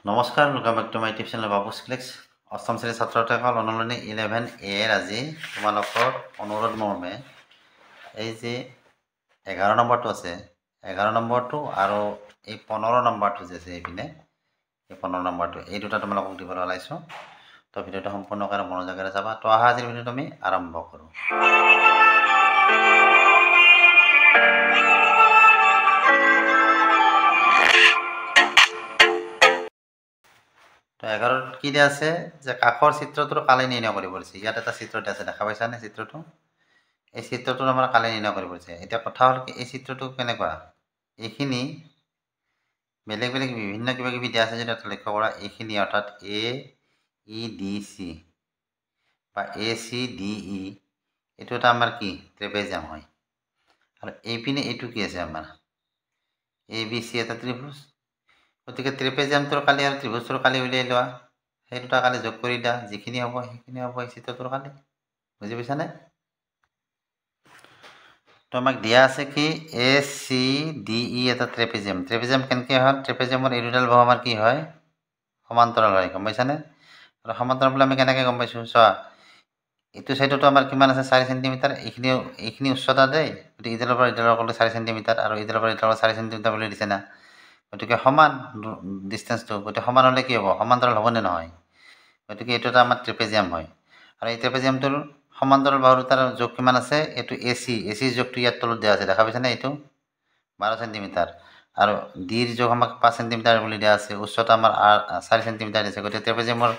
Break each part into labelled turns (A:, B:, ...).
A: নমস্কাৰ, welcome back to my tube channel Babus clicks. অষ্টম শ্ৰেণীৰ ছাত্ৰসকল অনুৰণী 11A আজি তোমালোকৰ অনুৰোধ মৰ্মে এই যে 11 নম্বৰটো আছে 11 নম্বৰটো আৰু এই 15 নম্বৰটো যে আছে এইপিনে এই 15 নম্বৰটো এই দুটা তোমালোকক দিবলৈ ওলাইছোঁ। তো ভিডিঅ'টো সম্পূৰ্ণ কৰি মনোযোগেৰে চাবা। তো আহা আজিৰ ভিডিঅ'টো আমি আৰম্ভ কৰোঁ। তো 11 কি দিয়া আছে যে কাষৰ চিত্ৰটোৰ কালি নিৰ্ণয় কৰিব দিছে। ইয়াত এটা চিত্ৰ দিয়া আছে, দেখা পাইছানে চিত্ৰটো? এই চিত্ৰটো আমাৰ কালি নিৰ্ণয় কৰিব দিছে। এতিয়া কথা হ'ল কি এই চিত্ৰটো কেনেকুৱা, এইখিনি বেলেগ বেলেগ বিভিন্ন কিবা কিবি দিয়া আছে যদি লক্ষ্য কৰা, এইখিনি অৰ্থাৎ AEDC বা ACDE এইটো এটা আমাৰ কি ট্ৰেপেজিয়াম হয়। আৰু এইপিনে এইটো কি আছে আমাৰ ABC এটা ত্ৰিভুজ। গতিকে ট্ৰেপেজিয়ামটোৰ কালি আৰু ত্ৰিভুজটোৰ কালি উলিয়াই লোৱা, সেই দুটা কালি যোগ কৰি দিয়া, যিখিনি হ'ব সেইখিনি হ'ব এই চিত্ৰটোৰ কালি। বুজি পাইছানে? তো আমাক দিয়া আছে কি ACDE এটা ট্ৰেপেজিয়াম। ট্ৰেপেজিয়াম কেনেকৈ হয়? ট্ৰেপেজিয়ামৰ এই দুডাল বাহু আমাৰ কি হয়? সমান্তৰাল হয়, গম পাইছানে? আৰু সমান্তৰাল বুলি আমি কেনেকৈ গম পাইছোঁ? চোৱা, এইটো চাইডতো আমাৰ কিমান আছে? 4 সেণ্টিমিটাৰ। এইখিনি উচ্চতা দেই, গতিকে ইডালৰ পৰা ইডালৰ ক'লে 4 সেণ্টিমিটাৰ আৰু ইডালৰ পৰা ইডালৰ 4 সেণ্টিমিটাৰ বুলি দিছে না। গতিকে সমান ডিষ্টেঞ্চটো, গতিকে সমান হ'লে কি হ'ব? সমান্তৰাল হ'বনে নহয়? গতিকে এইটো এটা আমাৰ ট্ৰেপেজিয়াম হয়। আৰু এই ট্ৰেপেজিয়ামটোৰ সমান্তৰাল বাহু দুটাৰ যোগ কিমান আছে? এইটো AC যোগটো ইয়াত তলত দিয়া আছে, দেখা পাইছানে? এইটো 12 সেণ্টিমিটাৰ আৰু ডিৰ যোগ আমাক 5 সেণ্টিমিটাৰ বুলি দিয়া আছে। উচ্চতা আমাৰ 4 সেণ্টিমিটাৰ দিছে। গতিকে ট্ৰেপেজিয়ামৰ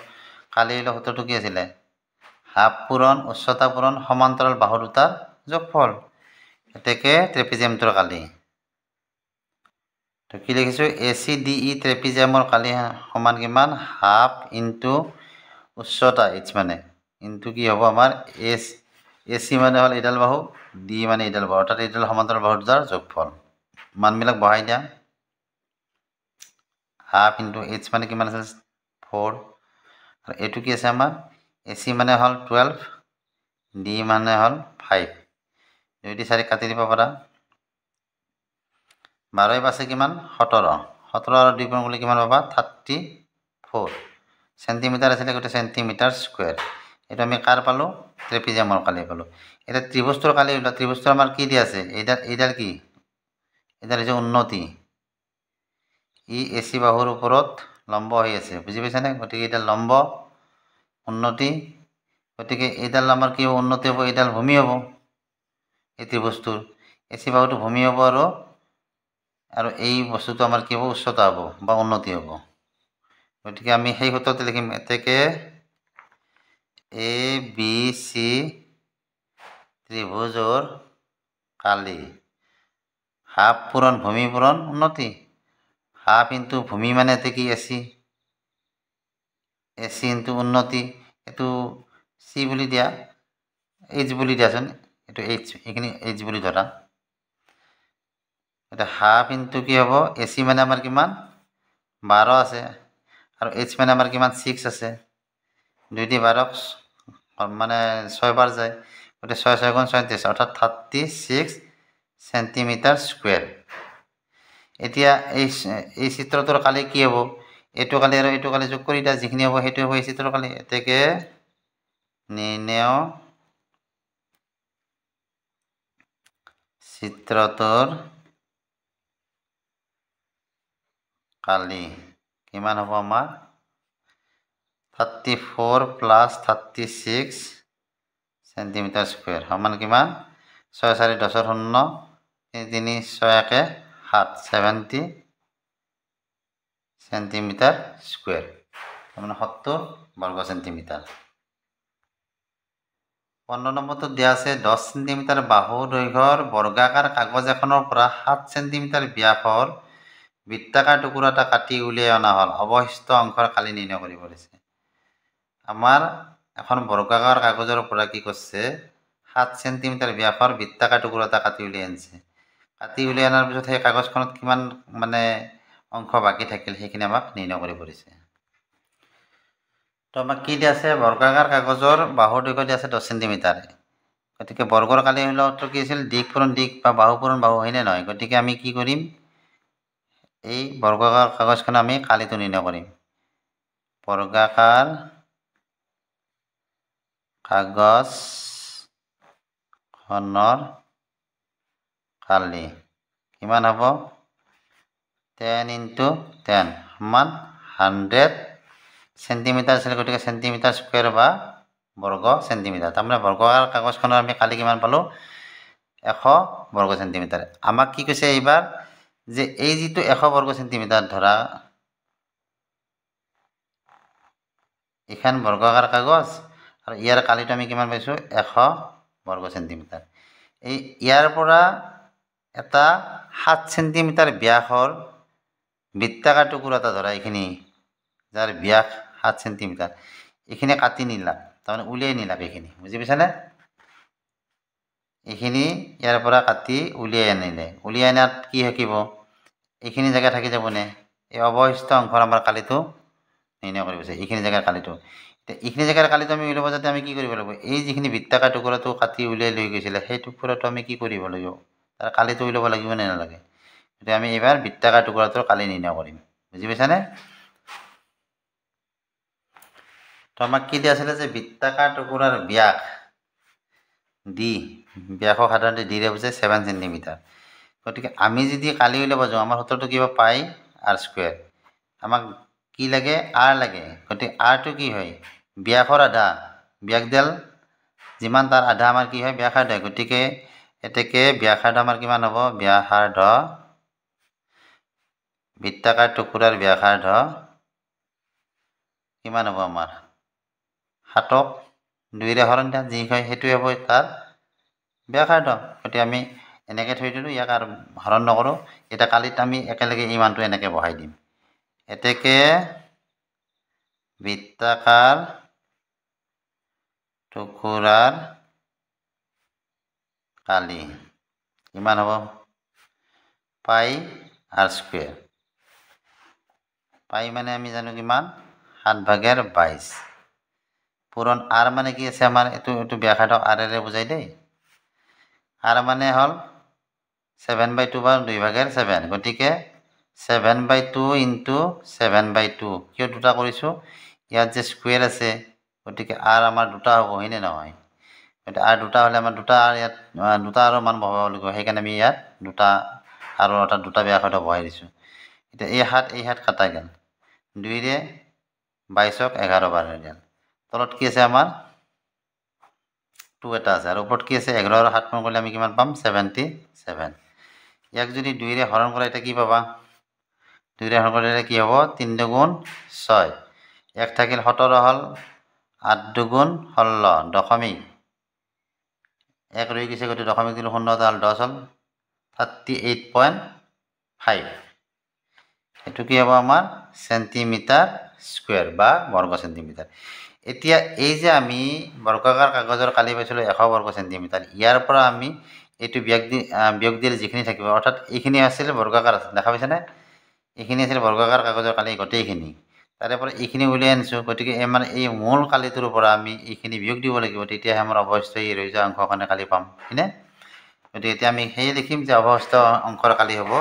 A: কালি সূত্ৰটো কি আছিলে? হাফ পূৰণ উচ্চতা পূৰণ সমান্তৰাল বাহু দুটাৰ যোগফল। গতিকে ট্ৰেপেজিয়ামটোৰ কালি তো কি লিখিছোঁ? ACDE ট্ৰেপেজিয়ামৰ কালি সমান কিমান? হাফ ইনটু উচ্চতা H মানে ইনটু কি হ'ব আমাৰ AC মানে হ'ল এইডাল বাহু, D মানে এইডাল বাহু, অৰ্থাৎ এইডাল সমান্তৰাল বাহু দুটাৰ যোগফল। মানবিলাক বহাই দিয়া। হাফ ইনটু H মানে কিমান আছে? 4। আৰু এইটো কি আছে আমাৰ? AC মানে হ'ল 12, D মানে হ'ল 5। 2 দি 4 কাটি দিব পাৰা। 12 পাছে কিমান? 17। 17 আৰু 2 পূৰণ কৰিলে কিমান পাবা? 34 সেণ্টিমিটাৰ আছিলে, গোটেই সেণ্টিমিটাৰ স্কুৱেৰ। এইটো আমি কাৰ পালোঁ? ট্ৰেপেজিয়ামৰ কালি পালোঁ। এতিয়া ত্ৰিভুজটোৰ কালি ওলোৱা। ত্ৰিভুজটো আমাৰ কি দিয়া আছে? এইডাল কি? এইডাল হৈছে উন্নতি। ই AC বাহুৰ ওপৰত লম্ব হৈ আছে, বুজি পাইছানে? গতিকে এইডাল লম্ব উন্নতি। গতিকে এইডাল আমাৰ কি হ'ব? উন্নতি হ'ব। এইডাল ভূমি হ'ব। এই ত্ৰিভুজটোৰ AC বাহুটো ভূমি হ'ব আৰু এই বস্তুটো আমাৰ কি হ'ব? উচ্চতা হ'ব বা উন্নতি হ'ব। গতিকে আমি সেই সূত্ৰতে লিখিম, এতেকে ABC ত্ৰিভুজৰ কালি হাফ পূৰণ ভূমি পূৰণ উন্নতি। হাফ ইনটু ভূমি মানে এতে কি? AC ইনটু উন্নতি। এইটো C বুলি দিয়া, H বুলি দিয়াচোন, এইটো H, এইখিনি H বুলি ধৰা। এতিয়া হাফ ইনটু কি হ'ব? AC মানে আমাৰ কিমান? 12 আছে আৰু H মানে আমাৰ কিমান? 6 আছে। 2 দি 12 মানে 6 বাৰ যায়, গতিকে 6 6 গুণ 36 অৰ্থাৎ 36 সেণ্টিমিটাৰ স্কুৱেৰ। এতিয়া এই চিত্ৰটোৰ কালি কি হ'ব? এইটো কালি আৰু এইটো কালি যোগ কৰি দিয়া, যিখিনি হ'ব সেইটো হ'ব এই চিত্ৰৰ কালি। এতেকে নিৰ্ণয় চিত্ৰটোৰ কালি কিমান হ'ব আমাৰ? 34 প্লাছ 36 সেণ্টিমিটাৰ স্কুৱেৰ সমান কিমান? 6 4 10 0 3 6 1 7 70 সেণ্টিমিটাৰ স্কুৱেৰ, তাৰমানে 70 বৰ্গ সেণ্টিমিটাৰ। 15 নম্বৰটো দিয়া আছে 10 সেণ্টিমিটাৰ বাহু দৈৰ্ঘ্যৰ বৰ্গাকাৰ কাগজ এখনৰ পৰা 7 সেণ্টিমিটাৰ ব্যাসৰ বৃত্তাকাৰ টুকুৰা এটা কাটি উলিয়াই অনা হ'ল। অৱশিষ্ট অংশৰ কালি নিৰ্ণয় কৰিব দিছে। আমাৰ এখন বৰ্গাকাৰ কাগজৰ পৰা কি কৰিছে? 7 সেণ্টিমিটাৰ ব্যাসৰ বৃত্তাকাৰ টুকুৰা এটা কাটি উলিয়াই আনিছে। কাটি উলিয়াই অনাৰ পিছত সেই কাগজখনত কিমান অংশ বাকী থাকিল সেইখিনি আমাক নিৰ্ণয় কৰিব দিছে। তো আমাক কি দিয়া আছে? বৰ্গাকাৰ কাগজৰ বাহুৰ দৈৰ্ঘ্য দিয়া আছে 10 সেণ্টিমিটাৰ। গতিকে বৰ্গৰ কালি হলেতো কি আছিল? দিক পূৰণ দিক বা বাহু পূৰণ বাহু, হয়নে নহয়? গতিকে আমি কি কৰিম? এই বৰ্গাকাৰ কাগজখন আমি কালিটো নিৰ্ণয় কৰিম। বৰ্গাকাৰ কাগজখনৰ কালি কিমান হ'ব 10 × 10 সমান 100 সেন্টিমিটাৰ আছিল গতিকে সেন্টিমিটাৰ স্কয়াৰ বা বৰ্গ সেন্টিমিটাৰ তাৰমানে বৰ্গাকাৰ কাগজখনৰ আমি কালি কিমান পালো 100 বৰ্গ সেন্টিমিটাৰ আমাক কি কৈছে এইবাৰ যে এই যেটো 100 বৰ্গ সেন্টিমিটাৰ ধৰা এখান বৰ্গাকাৰ কাগজ আৰু ইয়াৰ কালিটো আমি কিমান পাইছো 100 বৰ্গ সেন্টিমিটাৰ এই ইয়াৰ পৰা এটা 7 সেন্টিমিটাৰ ব্যাসৰ বৃত্তাকাৰ টুকুৰা এটা ধৰা এখিনি যাৰ ব্যাস 7 সেন্টিমিটাৰ এখিনি কাটি নিলা তাৰমানে উলিয়াই নিলা এখিনি বুজি পাইছানে এখিনি ইয়াৰ পৰা কাটি উলিয়াই আনিলে উলিয়াই আনাত কি থাকিব এখিনি জায়গা থাকি যাবনে এই অবশিষ্ট অংশৰ আমাৰ কালিটো নিৰ্ণয় কৰিব আছে এখিনি জায়গাৰ কালিটো এখিনি জায়গাৰ কালিটো আমি উলিয়াব যাতে আমি কি কৰিব লাগিব এই যিখিনি বৃত্তাকাৰ টুকুৰাটো কাটি উলিয়াই লৈ গৈছিল সেই টুকুৰাটো আমি কি কৰিব লাগিব তাৰ কালিটো উলিয়াব লাগিব নে নালাগে এতিয়া আমি এবাৰ বৃত্তাকাৰ টুকুৰাটোৰ কালি নিৰ্ণয় কৰিম বুজি পাইছানে তো আমাক কি দিয়া আছিল যে বৃত্তাকাৰ টুকুৰাৰ ব্যাস ডি ব্যাসক সাধাৰণতে ডি ৰে বুজায় 7 সেন্টিমিটাৰ গতিকে আমি যদি কালি উলিয়াব যাওঁ আমাৰ সূত্ৰটো কিবা পাই r স্কয়াৰ আমাক কি লাগে r লাগে গতিকে r টো কি হয় ব্যাসৰ আধা ব্যাসডাল যিমান তাৰ আধা আমাৰ কি হয় ব্যাসাৰ্ধ গতিকে এতেকে ব্যাসাৰ্ধ আমাৰ কিমান হ'ব ব্যাসাৰ্ধ বৃত্তাকাৰ টুকুৰাৰ ব্যাসাৰ্ধ কিমান হ'ব আমাৰ 7ক 2 ৰে হৰণ দিয়া যি হয় হেতুই হ'ব তাৰ ব্যাসাৰ্ধ গতিকে আমি এনেকে থৈ দিলো ইয়াক আৰু হৰণ নকৰো এটা কালিত আমি একেলগে এই মানটো এনেকে বহাই দিম এতেকে বৃত্তাকাৰ টুকুৰাৰ কালি কিমান হ'ব পাই r স্কয়াৰ পাই মানে আমি জানো কিমান 7/22 পূৰণ r মানে কি আছে আমাৰ এটো ব্যাসাৰ্ধ r ৰে বুজাই দেই r মানে হল 7/2 বা 2/7 গতিকে 7/2 * 7/2 কিয় দুটা কৰিছো ইয়াত যে স্কয়াৰ আছে গতিকে r আমাৰ দুটা হ'ব হয়নে নহয় এটা r দুটা হলে আমাৰ দুটা r ইয়াত দুটা r মান বহাব লাগিব সেইকাৰণে আমি ইয়াত দুটা r এটা দুটা ব্যাসাৰ্ধ বহাই দিছো এটা এই হাত কাটা গেল 2 ৰে 22ক 11 বাৰ গেল তলত কি আছে আমাৰ 2 এটা আছে আৰু ওপৰত কি আছে 11 আৰু 7 গুণ কৰিলে আমি কিমান পাম 77 ইয়াক যদি 2 ৰে হৰণ কৰা এটা কি পাবা 2 ৰে হৰণ কৰিলে কি হ'ব 3 দুগুণ 6 এক থাকিল 17 হল 8 দুগুণ 16 দশমিক এক ৰৈ গৈছে গতি দশমিক দিলে 0 হল 10 হল 38.5 এটো কি হ'ব আমাৰ সেন্টিমিটাৰ স্কয়াৰ বা বৰ্গ সেন্টিমিটাৰ এতিয়া এই যে আমি বৰ্গাকাৰ কাগজৰ কালি পাইছিলো 100 বৰ্গ সেন্টিমিটাৰ ইয়াৰ পৰা আমি এটো বিয়োগ দিলে যিখিনি থাকিব অৰ্থাৎ এইখিনি আছিল বৰ্গাকাৰ দেখা পাইছানে এইখিনি আছিল বৰ্গাকাৰ কাগজৰ কালি গটেইখিনি তাৰে পৰা এইখিনি উলিয়াই আনিছো গতিকে আমাৰ এই মূল কালিটোৰ পৰা আমি এইখিনি বিয়োগ দিব লাগিব তেতিয়া আমাৰ অবশিষ্ট এই ৰৈ যোৱা অংশখনে কালি পাম হয়নে গতিকে এতিয়া আমি সেই লিখিম যে অবশিষ্ট অংশৰ কালি হ'ব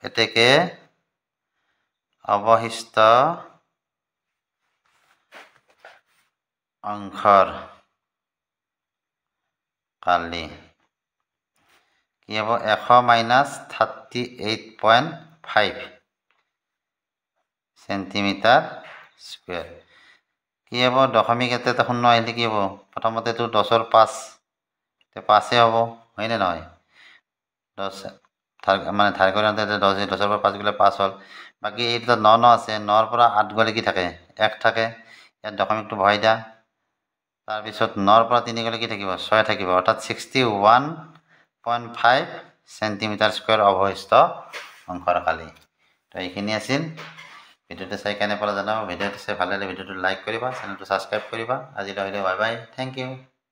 A: এতেকে অবশিষ্ট অংশৰ কালি কি হ'ব 100 - 38.5 সেন্টিমিটাৰ স্কয়াৰ কি হ'ব দশমিক এটা 0 আহিলে কি হ'ব প্ৰথমতে তো 10ৰ 5 তে 5 এ হ'ব হয়নে নহয় 10 মানে ধাৰ কৰি আনতে 10ৰ পৰা 5 গলে 5 হ'ল বাকি এইটা 9 আছে 9ৰ পৰা 8 গলে কি থাকে 1 থাকে ইয়াত দশমিকটো বহাই দিয়া তাৰ পিছত 9ৰ পৰা 3 গলে কি থাকিব 6 থাকিব অৰ্থাৎ 61.5 সেন্টিমিটাৰ স্কয়াৰ অবশিষ্ট অংশৰ কালি তো এইখিনি আছিল ভিডিওটো চাই কেনে পালা জানাবা ভিডিওটো চাই ভাল লাগিলে ভিডিওটো লাইক কৰিবা চেনেলটো সাবস্ক্ৰাইব কৰিবা আজিলৈ বাই বাই থ্যাংক ইউ